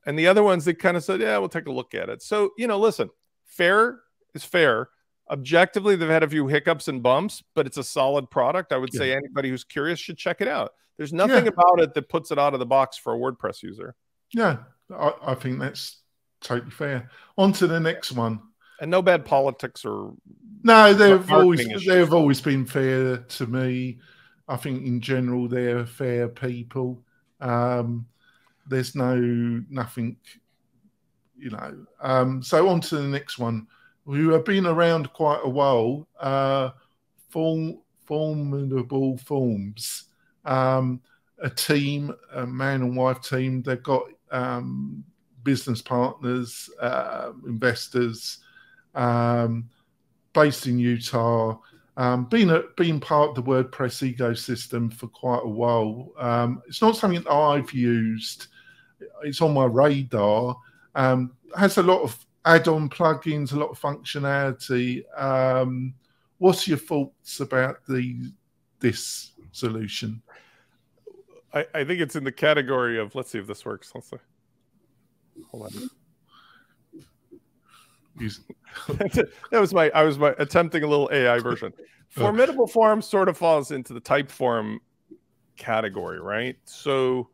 And the other ones, they kind of said, yeah, we'll take a look at it. So, you know, listen, fair is fair. Objectively, they've had a few hiccups and bumps, but it's a solid product. I would say anybody who's curious should check it out. There's nothing about it that puts it out of the box for a WordPress user. Yeah, I think that's totally fair. On to the next one. And no bad politics or no, they've always been fair to me. I think in general they're fair people. There's nothing, you know. So on to the next one. Who have been around quite a while. Formidable Forms. A team, a man and wife team. They've got business partners, investors. Based in Utah, been part of the WordPress ecosystem for quite a while. It's not something that I've used. It's on my radar. Has a lot of add-on plugins, a lot of functionality. What's your thoughts about this solution? I think it's in the category of, let's see if this works. Let's see. Hold on. I was attempting a little AI version. Formidable Forms sort of falls into the Typeform category, right? So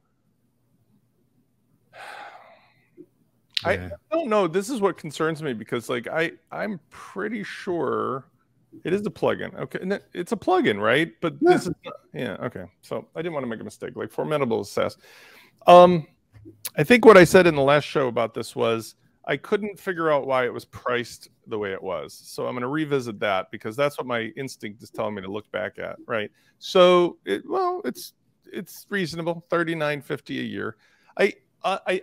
I don't know. This is what concerns me because, like, I'm pretty sure it is a plugin. Okay, and it's a plugin, right? But this is okay. So I didn't want to make a mistake. Like Formidable is SaaS. I think what I said in the last show about this was I couldn't figure out why it was priced the way it was. So I'm going to revisit that because that's what my instinct is telling me to look back at, right? So it's reasonable, $39.50 a year. I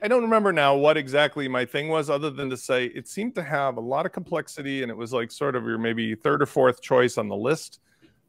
don't remember now what exactly my thing was, other than to say it seemed to have a lot of complexity, and it was like sort of your maybe third or fourth choice on the list.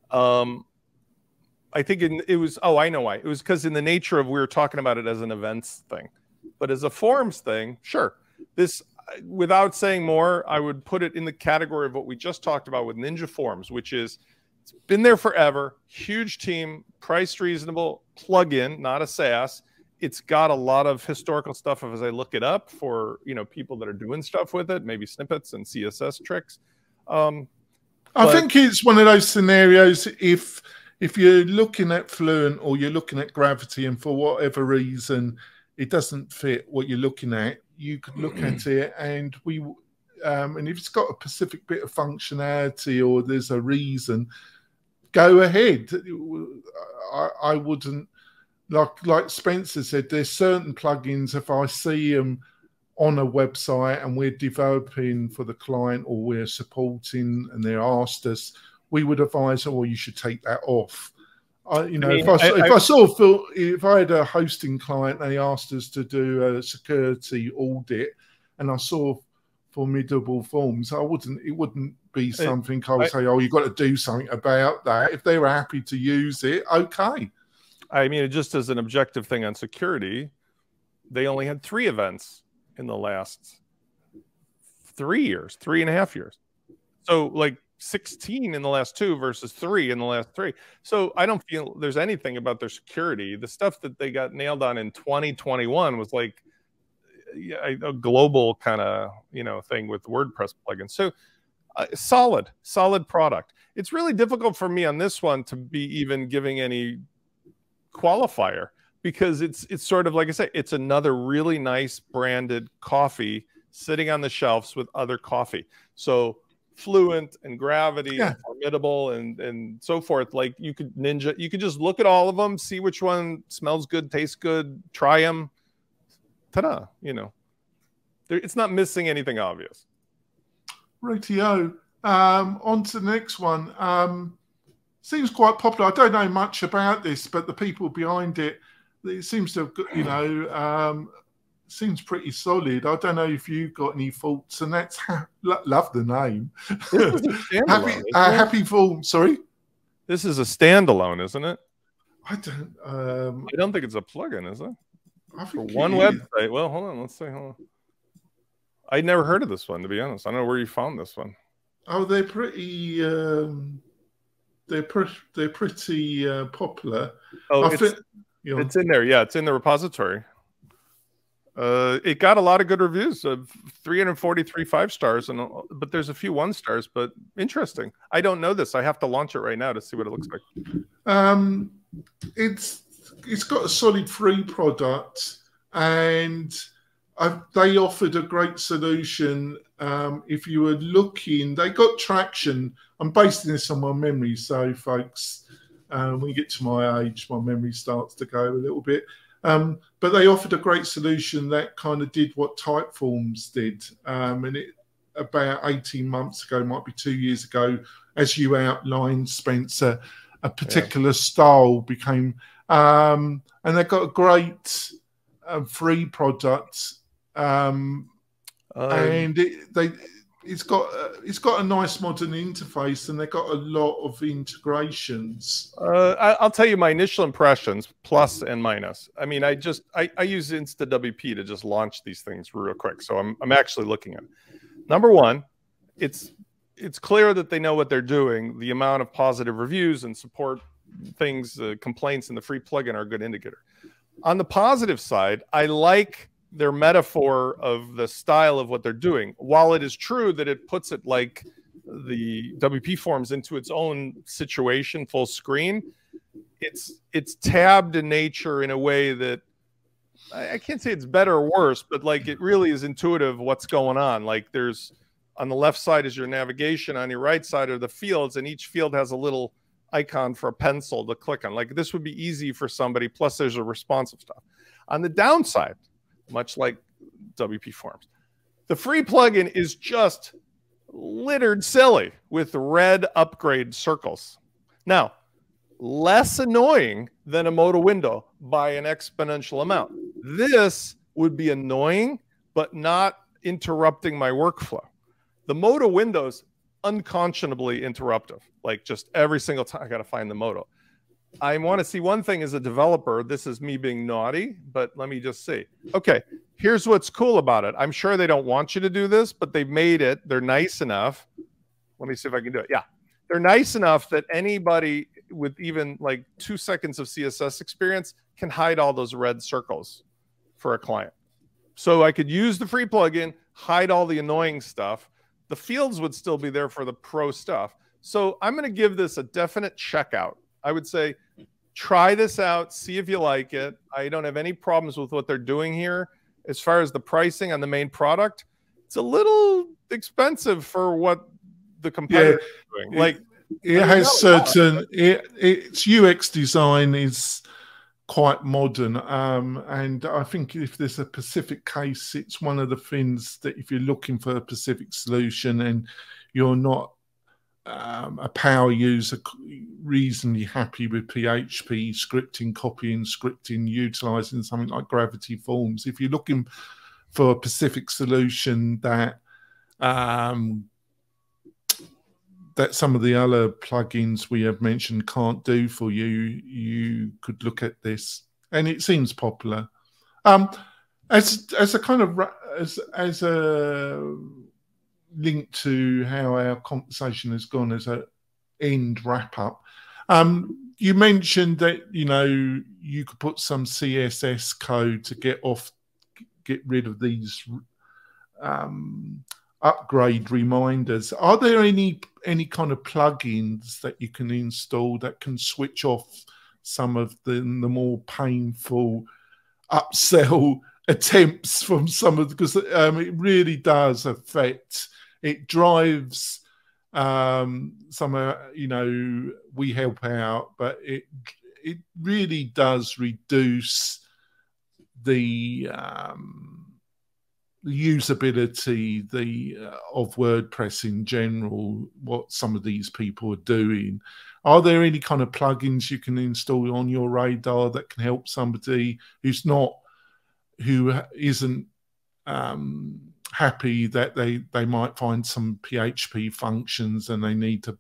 I think it was, oh, I know why. It was because in the nature of, we were talking about it as an events thing, but as a forms thing, sure. This, without saying more, I would put it in the category of what we just talked about with NinjaForms, which is, it's been there forever, huge team, priced reasonable, plugin, not a SaaS. It's got a lot of historical stuff as I look it up for, you know, people that are doing stuff with it, maybe snippets and CSS tricks. I think it's one of those scenarios, if you're looking at Fluent or you're looking at Gravity and for whatever reason it doesn't fit what you're looking at, you could look at it and and if it's got a specific bit of functionality or there's a reason, go ahead. I wouldn't, like Spencer said, there's certain plugins, if I see them on a website and we're developing for the client or we're supporting and they're asked us, we would advise, oh, you should take that off. If I had a hosting client and they asked us to do a security audit and I saw Formidable Forms, it wouldn't be something I would say, oh, you've got to do something about that. If they were happy to use it, okay. I mean, just as an objective thing on security, they only had 3 events in the last 3.5 years. So like 16 in the last 2 versus 3 in the last 3. So I don't feel there's anything about their security. The stuff that they got nailed on in 2021 was like a global kind of, you know, thing with WordPress plugins. So solid product. It's really difficult for me on this one to be even giving any qualifier because it's sort of, like I say, it's another really nice branded coffee sitting on the shelves with other coffee. So Fluent and Gravity and Formidable and so forth, like you could just look at all of them, see which one smells good, tastes good, try them, ta-da, you know. It's not missing anything obvious. Rightio. On to the next one. seems quite popular. I don't know much about this, but the people behind it, it seems to have got, you know, seems pretty solid. I don't know if you've got any thoughts, and that's love the name. This is a standalone, HappyForms. Sorry, this is a standalone, isn't it? I don't think it's a plugin, is it? I think For one website. Well, hold on. Let's see. Hold on. I'd never heard of this one, to be honest. I don't know where you found this one. Oh, they're pretty. They're pretty popular. Oh, it's in there. Yeah, it's in the repository. It got a lot of good reviews, of 343 5-stars, but there's a few 1-stars. But interesting. I don't know this. I have to launch it right now to see what it looks like. It's got a solid free product, and they offered a great solution. If you were looking, they got traction. I'm basing this on my memory, so folks, when you get to my age, my memory starts to go a little bit. But they offered a great solution that kind of did what Typeforms did. And it about 18 months ago, might be 2 years ago, as you outlined, Spencer, a particular style became, and they got a great free product. And it's got a nice modern interface, and they've got a lot of integrations. I'll tell you my initial impressions, plus and minus. I mean, I use InstaWP to just launch these things real quick, so I'm actually looking at it. Number one, it's clear that they know what they're doing. The amount of positive reviews and support things, complaints in the free plugin are a good indicator. On the positive side, I like their metaphor of the style of what they're doing. While it is true that it puts it like the WP-Forms into its own situation, full screen, it's tabbed in nature in a way that I can't say it's better or worse, but like it really is intuitive what's going on. Like there's, on the left side is your navigation, on your right side are the fields, and each field has a little icon for a pencil to click on. Like this would be easy for somebody, plus there's a responsive stuff. On the downside, much like WP-Forms, the free plugin is just littered silly with red upgrade circles. Now, less annoying than a Moto window by an exponential amount. This would be annoying, but not interrupting my workflow. The Moto windows, unconscionably interruptive. Like just every single time I got to find the Moto. I want to see one thing as a developer. This is me being naughty, but let me just see. Okay, here's what's cool about it. I'm sure they don't want you to do this, but they've made it. They're nice enough. Let me see if I can do it. Yeah, they're nice enough that anybody with even like 2 seconds of CSS experience can hide all those red circles for a client. So I could use the free plugin, hide all the annoying stuff. The fields would still be there for the pro stuff. So I'm going to give this a definite checkout. I would say, try this out, see if you like it. I don't have any problems with what they're doing here. As far as the pricing on the main product, it's a little expensive for what the competitor is doing. Like it has certain, its UX design is quite modern. And I think if there's a specific case, it's one of the things that if you're looking for a specific solution and you're not a power user, reasonably happy with PHP scripting, copying, scripting, utilizing something like Gravity Forms. If you're looking for a specific solution that that some of the other plugins we have mentioned can't do for you, you could look at this, and it seems popular. As a kind of as a link to how our conversation has gone as a end wrap up. You mentioned that, you know, you could put some CSS code to get rid of these upgrade reminders. Are there any kind of plugins that you can install that can switch off some of the more painful upsell attempts from some of, because it really does affect, it drives some, you know, we help out, but it really does reduce the usability of WordPress in general, what some of these people are doing. Are there any kind of plugins you can install on your radar that can help somebody who isn't happy that they might find some PHP functions and they need to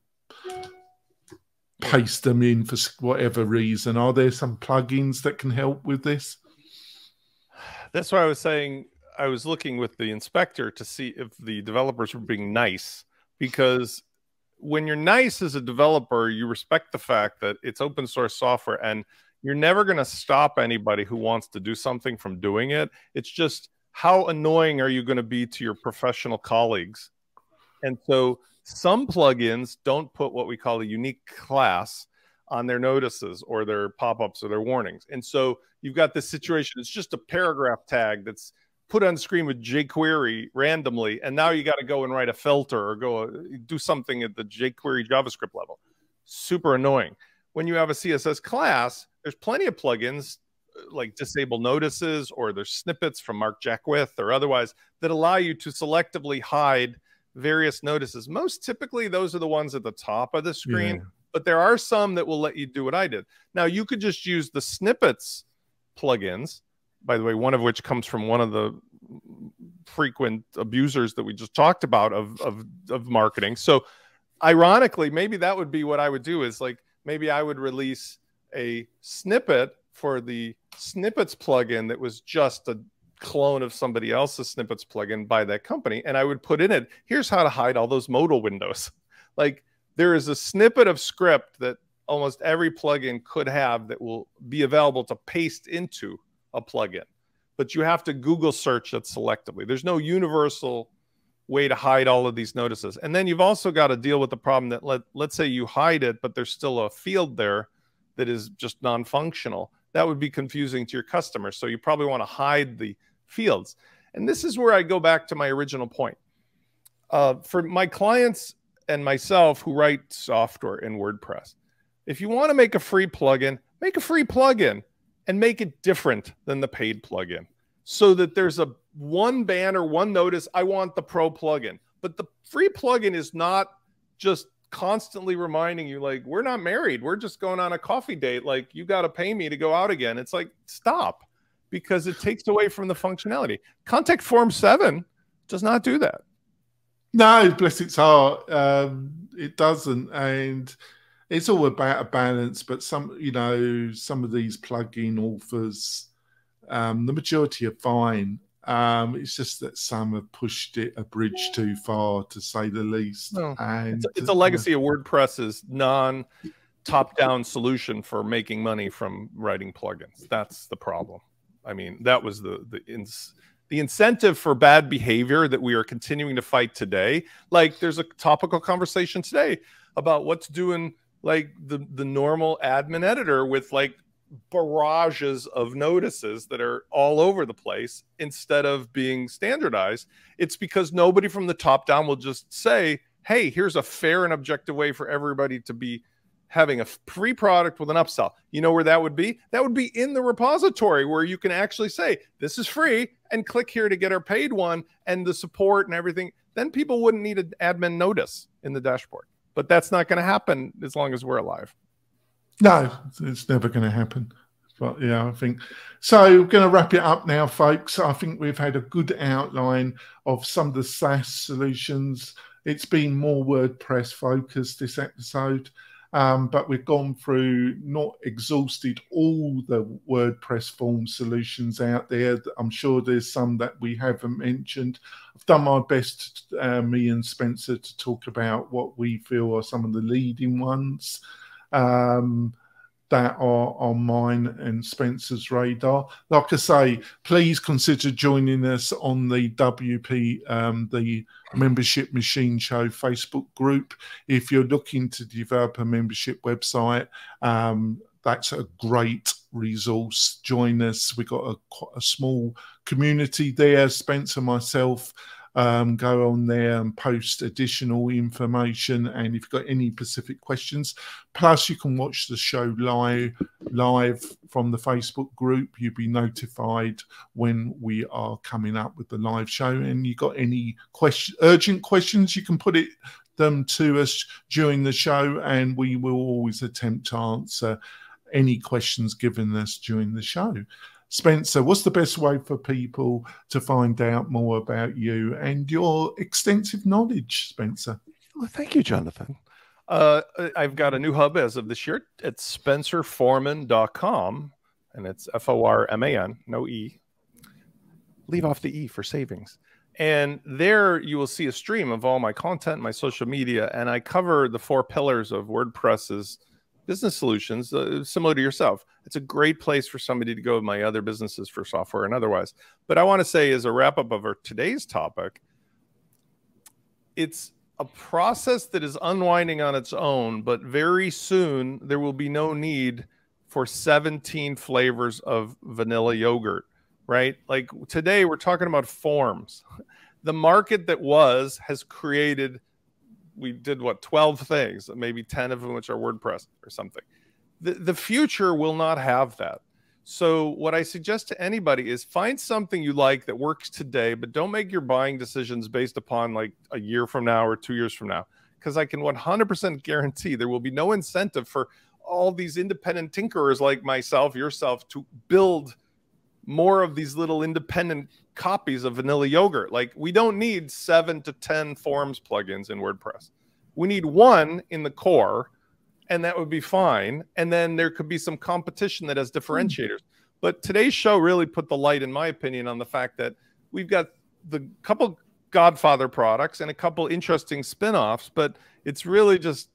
paste them in for whatever reason? Are there some plugins that can help with this? That's why I was saying I was looking with the inspector to see if the developers were being nice, because when you're nice as a developer, you respect the fact that it's open source software and you're never going to stop anybody who wants to do something from doing it. It's just, how annoying are you going to be to your professional colleagues? And so some plugins don't put what we call a unique class on their notices or their pop-ups or their warnings. And so you've got this situation. It's just a paragraph tag that's put on the screen with jQuery randomly, and now you got to go and write a filter or go do something at the jQuery JavaScript level. Super annoying. When you have a CSS class, there's plenty of plugins like disable notices, or there's snippets from Mark Jackwith or otherwise that allow you to selectively hide various notices. Most typically, those are the ones at the top of the screen. Yeah. But there are some that will let you do what I did. Now, you could just use the snippets plugins, by the way, one of which comes from one of the frequent abusers that we just talked about of marketing. So ironically, maybe that would be what I would do, is like, maybe I would release a snippet for the snippets plugin that was just a clone of somebody else's snippets plugin by that company. And I would put in it, here's how to hide all those modal windows. Like, there is a snippet of script that almost every plugin could have that will be available to paste into a plugin, but you have to Google search it selectively. There's no universal way to hide all of these notices. And then you've also got to deal with the problem that let's say you hide it, but there's still a field there that is just non-functional. That would be confusing to your customers. So you probably want to hide the fields. And this is where I go back to my original point. For my clients and myself who write software in WordPress, if you want to make a free plugin, make a free plugin and make it different than the paid plugin, so that there's a one banner, one notice, I want the pro plugin. But the free plugin is not just constantly reminding you, like, we're not married, we're just going on a coffee date, like, you got to pay me to go out again. It's like, stop, because it takes away from the functionality. Contact Form 7 does not do that. No, bless its heart, it doesn't. And it's all about a balance. But some of these plugin authors, the majority are fine. It's just that some have pushed it a bridge too far, to say the least. No, and it's a legacy of WordPress's non-top-down solution for making money from writing plugins. That's the problem. I mean, that was the incentive for bad behavior that we are continuing to fight today. Like, there's a topical conversation today about what's doing like the normal admin editor with like barrages of notices that are all over the place instead of being standardized. It's because nobody from the top down will just say, hey, here's a fair and objective way for everybody to be having a free product with an upsell. You know where that would be? That would be in the repository, where you can actually say, this is free, and click here to get our paid one, and the support and everything. Then people wouldn't need an admin notice in the dashboard. But that's not going to happen as long as we're alive. No, it's never going to happen. But yeah, I think so. We're going to wrap it up now, folks. I think we've had a good outline of some of the SaaS solutions. It's been more WordPress focused this episode. But we've gone through, not exhausted all the WordPress form solutions out there. I'm sure there's some that we haven't mentioned. I've done my best, me and Spencer, to talk about what we feel are some of the leading ones that are on mine and Spencer's radar. Like I say, please consider joining us on the the Membership Machine Show Facebook group. If you're looking to develop a membership website, that's a great resource. Join us. We've got a small community there. Spencer, myself, go on there and post additional information. And if you've got any specific questions, plus you can watch the show live from the Facebook group. You'll be notified when we are coming up with the live show. And you got any urgent questions, you can put it them to us during the show, and we will always attempt to answer any questions given us during the show. Spencer, what's the best way for people to find out more about you and your extensive knowledge, Spencer? Well, thank you, Jonathan. I've got a new hub as of this year. It's spencerforman.com, and it's F-O-R-M-A-N, no E. Leave off the E for savings. And there you will see a stream of all my content, my social media, and I cover the 4 pillars of WordPress's business solutions, similar to yourself. It's a great place for somebody to go with my other businesses for software and otherwise. But I want to say, as a wrap-up of our today's topic, it's a process that is unwinding on its own, but very soon there will be no need for 17 flavors of vanilla yogurt, right? Like today we're talking about forms. The market that has created, we did what, 12 things, maybe 10 of them which are WordPress or something. The future will not have that. So what I suggest to anybody is find something you like that works today, but don't make your buying decisions based upon like a year from now or 2 years from now. Because I can 100% guarantee there will be no incentive for all these independent tinkerers like myself, yourself, to build more of these little independent copies of vanilla yogurt. Like, we don't need 7 to 10 forms plugins in WordPress. We need one in the core, and that would be fine. And then there could be some competition that has differentiators. But today's show really put the light, in my opinion, on the fact that we've got the couple Godfather products and a couple interesting spin-offs, but it's really just,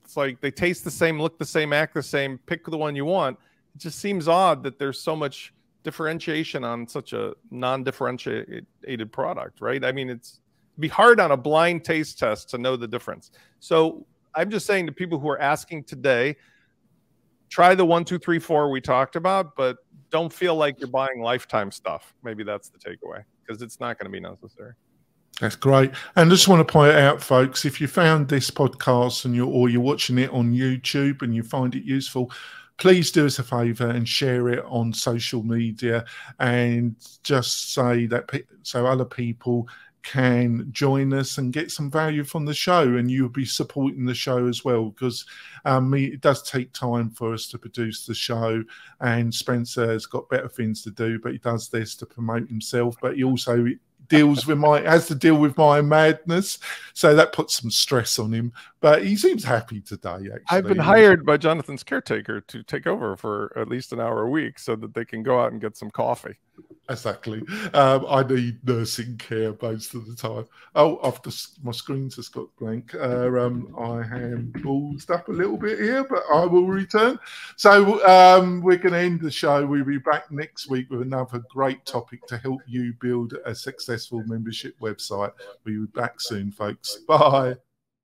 it's like they taste the same, look the same, act the same, pick the one you want. It just seems odd that there's so much differentiation on such a non-differentiated product, right? I mean, it'd be hard on a blind taste test to know the difference. So I'm just saying to people who are asking today, try the 1, 2, 3, 4 we talked about, but don't feel like you're buying lifetime stuff. Maybe that's the takeaway, because it's not going to be necessary. That's great. And I just want to point out, folks, if you found this podcast and you're watching it on YouTube and you find it useful, please do us a favor and share it on social media, and just say that so other people can join us and get some value from the show, and you'll be supporting the show as well, because it does take time for us to produce the show, and Spencer has got better things to do, but he does this to promote himself, but he also has to deal with my madness, so that puts some stress on him, but he seems happy today, actually. I've been hired by Jonathan's caretaker to take over for at least an hour a week so that they can go out and get some coffee. Exactly. I need nursing care most of the time. Oh, my screen's just got blank. I am ballsed up a little bit here, but I will return. So we're going to end the show. We'll be back next week with another great topic to help you build a successful membership website. We'll be back soon, folks. Bye.